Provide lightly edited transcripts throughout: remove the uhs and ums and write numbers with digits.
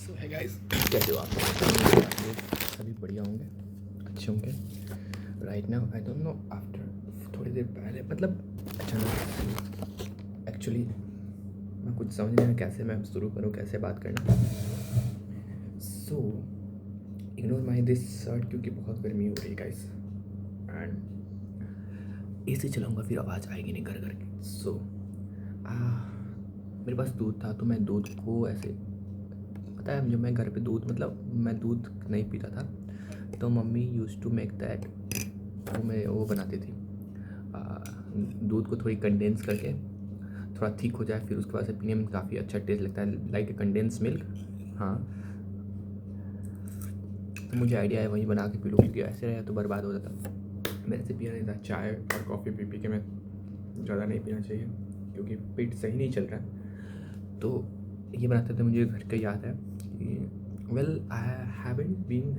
सो है गाइस, कैसे हो आप? लोग सभी बढ़िया होंगे, अच्छे होंगे। Right now I don't no, after थोड़ी देर पहले मतलब अचानक एक्चुअली मैं कुछ समझ नहीं आया कैसे मैं शुरू करूँ, कैसे बात करना। So ignore my this shirt क्योंकि बहुत गर्मी हो रही है गाइस, एंड एसी चलाऊँगा फिर आवाज़ आएगी नहीं घर घर की। सो मेरे पास दूध था तो मैं दूध को ऐसे, पता है जब मैं घर पे दूध मतलब मैं दूध नहीं पीता था तो mummy use to make that, वो बनाती थी दूध को थोड़ी कंडेंस करके थोड़ा थिक हो जाए, फिर उसके बाद से पीने में काफ़ी अच्छा टेस्ट लगता है, लाइक ए कंडेंस मिल्क। हाँ, तो मुझे आइडिया है वही बना के पी लूँ क्योंकि ऐसे रहे तो बर्बाद हो जाता। मेरे से पिया नहीं था, चाय और कॉफ़ी पी पी के मैं ज़्यादा नहीं पीना चाहिए क्योंकि पेट सही नहीं चल रहा है। तो ये बनाते थे, मुझे घर का याद है कि well I haven't been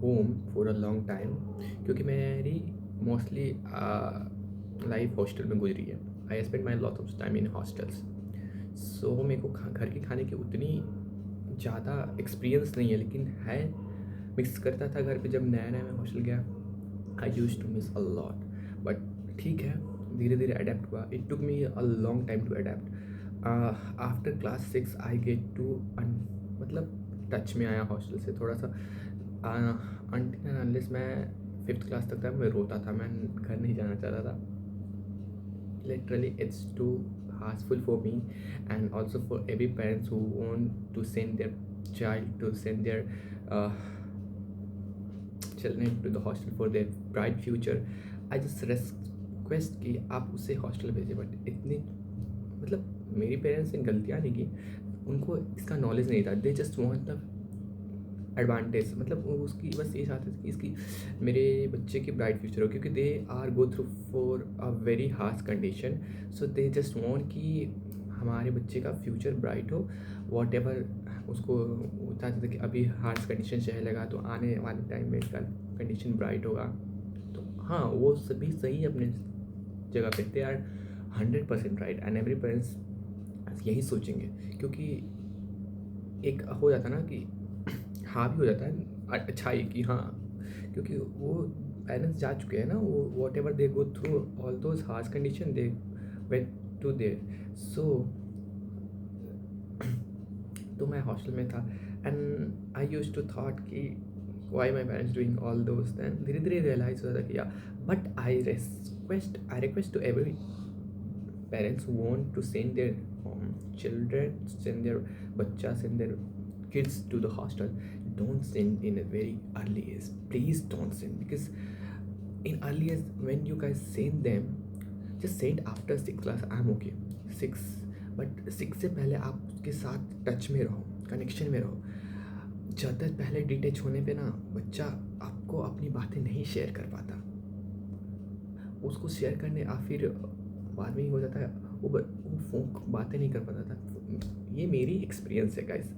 home for a long time क्योंकि मेरी मोस्टली लाइफ हॉस्टल में गुजरी है। I spend my lot of time in hostels. So मेरे को घर के खाने की उतनी ज़्यादा एक्सपीरियंस नहीं है, लेकिन है मिक्स करता था घर पे। जब नया नया मैं हॉस्टल गया I use to miss a lot, but ठीक है, धीरे धीरे अडेप्ट हुआ। It took me a long time to adapt. After class 6 I get to मतलब टच में आया हॉस्टल से थोड़ा सा। अनटिल एंड अनलेस मैं 5th क्लास तक था मैं रोता था, मैं घर नहीं जाना चाहता था। Literally it's too hassle for me and also for every parents who want to send their child to send their uh, children to the hostel for their bright future. I just request कि आप उसे hostel भेजें, but इतनी मतलब मेरी parents ने गलतियाँ नहीं की, उनको इसका नॉलेज नहीं था। दे जस्ट वांट द एडवांटेज, मतलब वो उसकी बस ये चाहते थे कि इसकी मेरे बच्चे की ब्राइट फ्यूचर हो क्योंकि they are go through for a very harsh condition. So they just want कि हमारे बच्चे का फ्यूचर ब्राइट हो। वॉट एवर उसको वो चाहते थे कि अभी हार्श कंडीशन लगा तो आने वाले टाइम में इसका कंडीशन ब्राइट होगा। तो हाँ, वो सभी सही अपने जगह पे, they are 100% right and every parents यही सोचेंगे क्योंकि एक हो जाता ना कि हाँ भी हो जाता है अच्छाई कि हाँ, क्योंकि वो पेरेंट्स जा चुके हैं ना, वो what ever they go through all those harsh condition they went to there. So तो मैं हॉस्टल में था and I use to thought कि why my parents doing all those. Then धीरे धीरे रियलाइज हो जाता कि या, but I request to every parents who want to send their children, send their bachcha, send their kids to the hostel, don't send in a very early age. Please don't send, because in early age when you guys send them, just send after 6th class, I'm okay 6, but 6 से पहले आप उसके साथ touch में रहो, connection में रहो। ज़्यादा पहले डिटेच होने पे ना बच्चा आपको अपनी बातें नहीं शेयर कर पाता, उसको शेयर करने आप फिर बाद में ही हो जाता है, वो फोन बातें नहीं कर पाता था। ये मेरी एक्सपीरियंस है गाइस।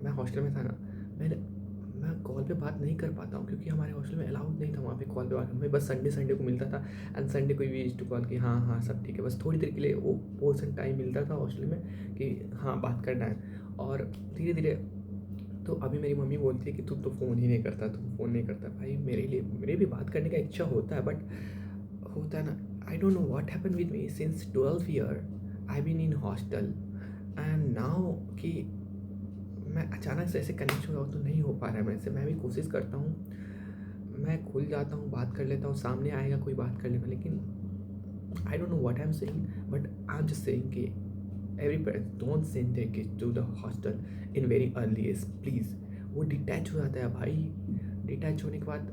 मैं हॉस्टल में था ना, मैं कॉल पे बात नहीं कर पाता हूँ क्योंकि हमारे हॉस्टल में अलाउड नहीं था वहाँ पे कॉल पे बात। हमें बस संडे को मिलता था एंड संडे को भी यूज्ड टू कॉल कि हाँ हाँ सब ठीक है, बस थोड़ी देर के लिए वो पोर्सन टाइम मिलता था हॉस्टल में कि हाँ बात करना है। और धीरे धीरे तो अभी मेरी मम्मी बोलती है कि तू तो फ़ोन ही नहीं करता, तू फ़ोन नहीं करता। भाई मेरे भी बात करने का इच्छा होता है, बट होता है ना, I don't know what happened with me since 12 year I been in hostel and now कि मैं अचानक से ऐसे कनेक्ट हुआ तो नहीं हो पा रहा है मेरे से। मैं भी कोशिश करता हूँ, मैं खुल जाता हूँ, बात कर लेता हूँ, सामने आएगा कोई बात कर लेगा, लेकिन I don't know what I am saying, but I am just saying कि every parents don't send their kids to the hostel in very early age please. वो डिटैच हो जाता है भाई। डिटैच होने के बाद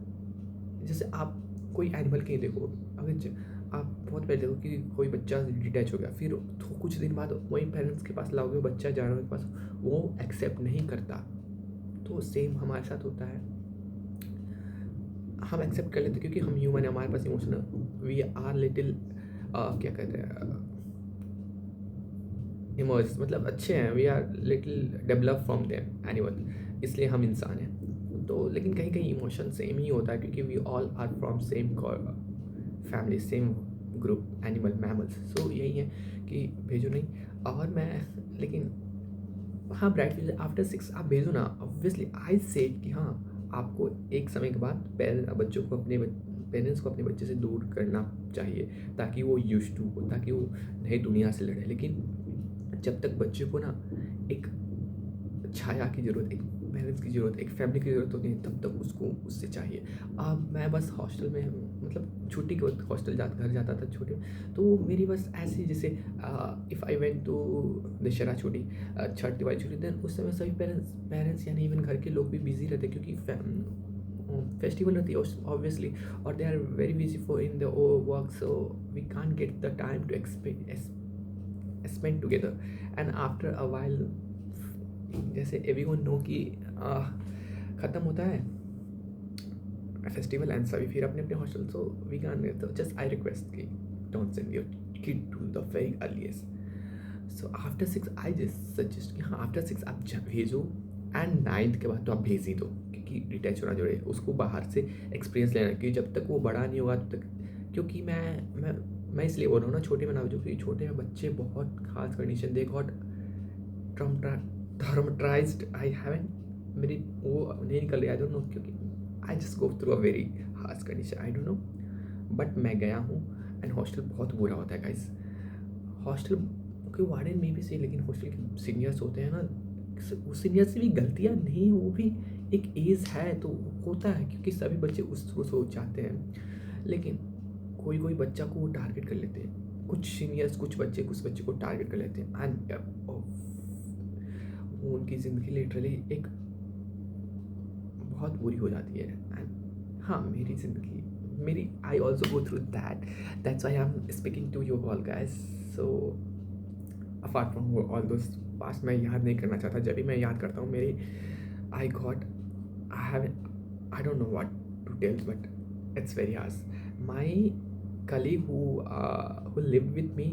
जैसे आप कोई एनिमल कहीं देखो, अगर आप बहुत पहले देखो कि कोई बच्चा डिटैच हो गया, फिर तो कुछ दिन बाद वही पेरेंट्स के पास लाओगे, बच्चा जानवर के पास, वो एक्सेप्ट नहीं करता। तो सेम हमारे साथ होता है, हम एक्सेप्ट कर लेते क्योंकि हम ह्यूमन है, हमारे पास इमोशनल वी आर लिटिल क्या कहते हैं इमोज, मतलब अच्छे हैं, we are little develop from them animal, इसलिए हम इंसान हैं। तो लेकिन कहीं कहीं इमोशन सेम ही होता है क्योंकि we all are from same family, same group, animal, mammals. So यही है कि भेजो नहीं। और मैं लेकिन हाँ, ब्राइट फ्यूचर आफ्टर 6 आप भेजो ना। ऑब्वियसली आई सेड कि हाँ, आपको एक समय के बाद बच्चों को अपने पेरेंट्स को अपने बच्चे से दूर करना चाहिए, ताकि वो यूज्ड टू हो, ताकि वो नई दुनिया से लड़े। लेकिन जब तक बच्चे को ना एक छाया की ज़रूरत, एक पेरेंट्स की ज़रूरत, एक फैमिली की ज़रूरत होती है, तब तक उसको उससे चाहिए। अब मैं बस हॉस्टल में, मतलब छुट्टी के वक्त हॉस्टल घर जाता था छुट्टी में, तो मेरी बस ऐसी जैसे if I went to Dussehra छुट्टी, छठ दिवाली छुट्टी, देन उस समय सभी पेरेंट्स यानी इवन घर के लोग भी बिजी रहते हैं, क्योंकि फेस्टिवल रहती है ऑब्वियसली, और they are very busy for in the work, so we can't get the time to spend together. And after a while, जैसे एवरीवन नो कि ख़त्म होता है फेस्टिवल एंड सभी फिर अपने अपने हॉस्टल, सो वी कैन, तो जस्ट आई रिक्वेस्ट कि don't send your kid to the very earliest. So after 6 I just suggest कि हाँ, आफ्टर 6 आप भेजो, एंड 9th के बाद तो आप भेज ही दो, क्योंकि डिटैच होना जरूरी है, उसको बाहर से एक्सपीरियंस लेना, क्योंकि जब तक वो बड़ा नहीं होगा तब तक, क्योंकि मैं इसलिए बोल रहा हूँ ना छोटे में ना भेजो, क्योंकि छोटे में बच्चे बहुत खास condition they got traumatized. I haven't, मेरी वो नहीं निकल रही, आई डोंट नो, क्योंकि I just go through a very harsh condition, I don't no, but मैं गया हूँ। एंड हॉस्टल बहुत बुरा होता है गाइस। हॉस्टल के वार्डन में भी सही, लेकिन हॉस्टल के सीनियर्स होते हैं ना, उस सीनियर से भी गलतियाँ नहीं, वो भी एक एज है तो होता है, क्योंकि सभी बच्चे उस सोच जाते हैं, लेकिन कोई कोई बच्चा को वो टारगेट कर लेते हैं, कुछ सीनियर्स कुछ बच्चे को टारगेट कर लेते हैं, एंड उनकी ज़िंदगी लिटरली एक बहुत बुरी हो जाती है। एंड हाँ, मेरी ज़िंदगी, मेरी I also go through that's why I am speaking to you all guys. So apart from all दोस्त पास्ट, मैं याद नहीं करना चाहता, जब भी मैं याद करता हूँ मेरी I got I don't know what to tell, but it's very harsh. My colleague who lived with me,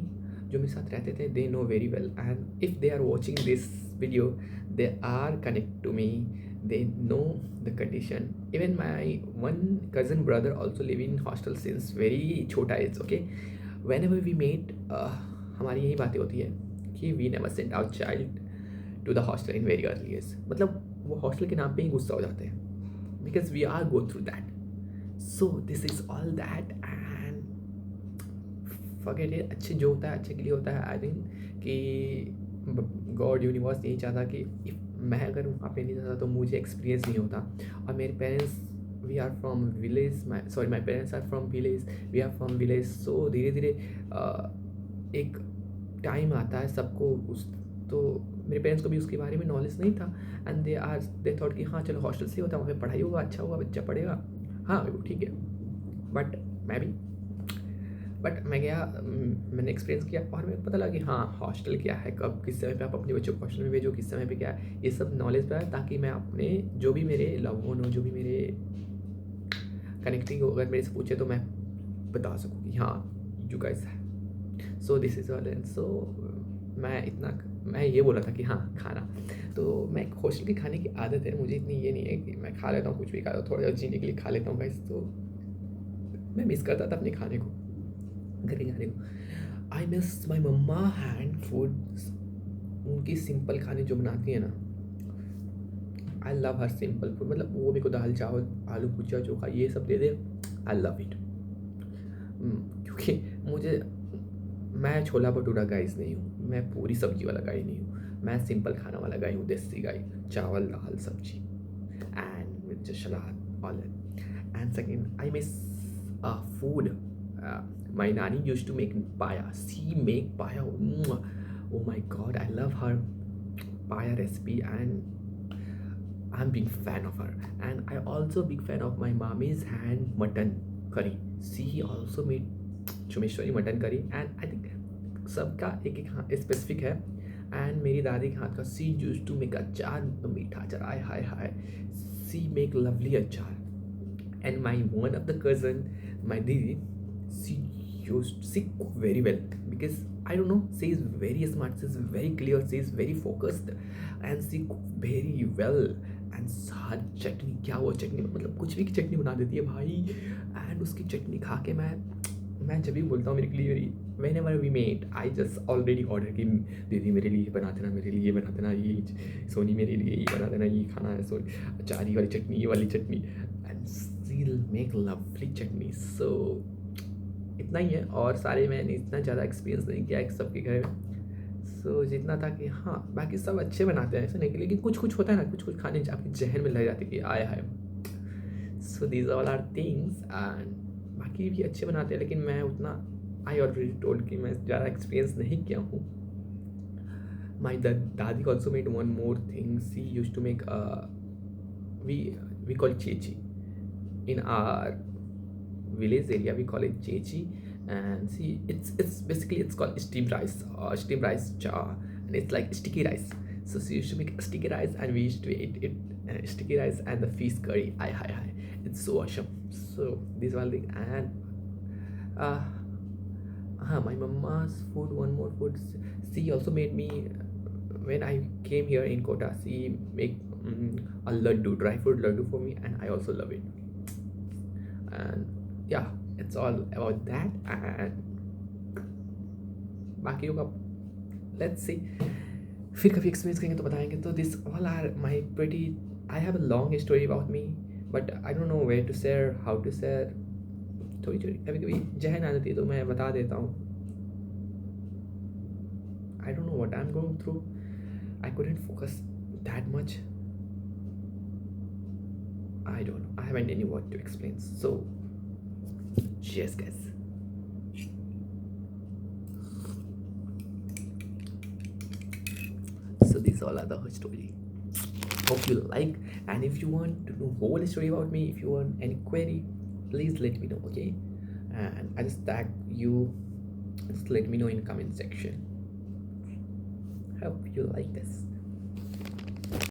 जो मेरे साथ रहते थे, they know very well, and if they are watching this video, they are connect to me, they know the condition. Even my one cousin brother also live in hostel since very छोटा age, okay? Whenever we meet, हमारी यही बातें होती है कि we never send our child to the hostel in very early age, मतलब वो hostel के नाम पे ही गुस्सा हो जाते हैं, because we are go through that. So this is all that, and forget it, अच्छे जो होता है अच्छे के लिए होता है। आई थिंक कि गॉड यूनिवर्स यही चाहता कि मैं अगर वहाँ पे नहीं जाता तो मुझे एक्सपीरियंस नहीं होता। और मेरे parents, we are from village, my parents are from village, we are from village, so धीरे धीरे एक टाइम आता है सबको उस, तो मेरे पेरेंट्स को भी उसके बारे में नॉलेज नहीं था, एंड दे थॉट कि हाँ चलो हॉस्टल से होता है, वहाँ पे पढ़ाई होगा, अच्छा होगा, बच्चा पढ़ेगा, हाँ वो ठीक है। बट मैं गया, मैंने एक्सपीरियंस किया, और मेरे को पता लगा कि हाँ हॉस्टल क्या है, कब किस समय पे आप अपने बच्चों को हॉस्टल में भेजो, किस समय पे क्या है, ये सब नॉलेज पे आया, ताकि मैं अपने जो भी मेरे लव वन हो, जो भी मेरे कनेक्टिंग हो, अगर मेरे से पूछे तो मैं बता सकूँ कि हाँ यू गाइस है। So this is all. And so मैं ये बोला था कि हाँ खाना, तो मैं हॉस्टल के खाने की आदत है मुझे, इतनी ये नहीं है कि मैं खा लेता हूँ कुछ भी खा, थोड़ा जीने के लिए खा लेता हूँ गाइस। तो मैं मिस करता था अपने खाने को, घर के खाने को। I miss my mumma hand food, उनकी सिंपल खाने जो बनाती है ना, I love her simple food, मतलब वो मेरे को दाल चावल आलू भुजिया चोखा ये सब दे दे, आई लव इट। क्योंकि मुझे, मैं छोला भटूरा गाइस नहीं हूँ, मैं पूरी सब्जी वाला गाय नहीं हूँ, मैं सिंपल खाना वाला गाय हूँ, देसी गाय, चावल दाल सब्जी and with salad all that. And second, I miss food. My nanny used to make paya. She make paya. Oh my god, I love her paya recipe, and I'm big fan of her. And I also big fan of my mommy's hand mutton curry. She also made चुमेश्वरी mutton curry, and I think सबका एक एक specific है। And मेरी दादी के हाथ का, सी यूज्ड टू मेक अचार, मीठा अचार, आय हाय हाय, सी मेक लवली अचार। And my one of the cousin, my didi, she cook very well, because I don't know, she is very smart, she is very clear, she is very focused, and she cook very well। and साथ चटनी, क्या वो चटनी, मतलब कुछ भी की चटनी बना देती है भाई, एंड उसकी चटनी खा के मैं मैं जब भी बोलता हूँ मेरे के लिए मेरी whenever we meet I just already order कि दीदी मेरे लिए ये बना देना, मेरे लिए ये बना देना, ये सोनी मेरे लिए ये बना देना, ये खाना है, सोनी अचार ये वाली चटनी, ये वाली चटनी, and she'll make lovely chutney. So इतना ही है, और सारे मैंने इतना ज़्यादा एक्सपीरियंस नहीं किया है सबके घर में. सो जितना था कि हाँ बाकी सब अच्छे बनाते हैं ऐसा नहीं कि, लेकिन कुछ कुछ होता है ना, कुछ कुछ खाने आपके जहन में लग जाते कि आया है. So these all are things, and बाकी भी अच्छे बनाते हैं, लेकिन मैं उतना आई ऑलरेडी टोल्ड कि मैं ज़्यादा एक्सपीरियंस नहीं किया हूँ. माई दादी also made one more thing. She use to make we call chechi in our village area, we call it chechi. And see, it's basically it's called steamed rice cha, and it's like sticky rice. So she used to make sticky rice, and we used to eat it, sticky rice and the fish curry. Hi, it's so awesome. So this one thing. And uh my mama's food, one more food. She also made me when I came here in Kota. She make a laddu, dry fruit laddu for me, and I also love it. And yeah, it's all about that. And बाकियों का let's see, फिर कभी experience करेंगे तो बताएंगे. तो this all are my pretty, I have a long story about me, but I don't know where to share, how to share. थोड़ी थोड़ी कभी कभी जहन आ जाती है तो मैं बता देता हूँ. आई don't know what I am going through. I couldn't focus that much. I don't know. I haven't any word to explain. So, cheers, guys. So these all are the whole story. Hope you like, and if you want to know whole story about me, if you want any query, please let me know. Okay, and I just tag you. Just let me know in comment section. Hope you like this.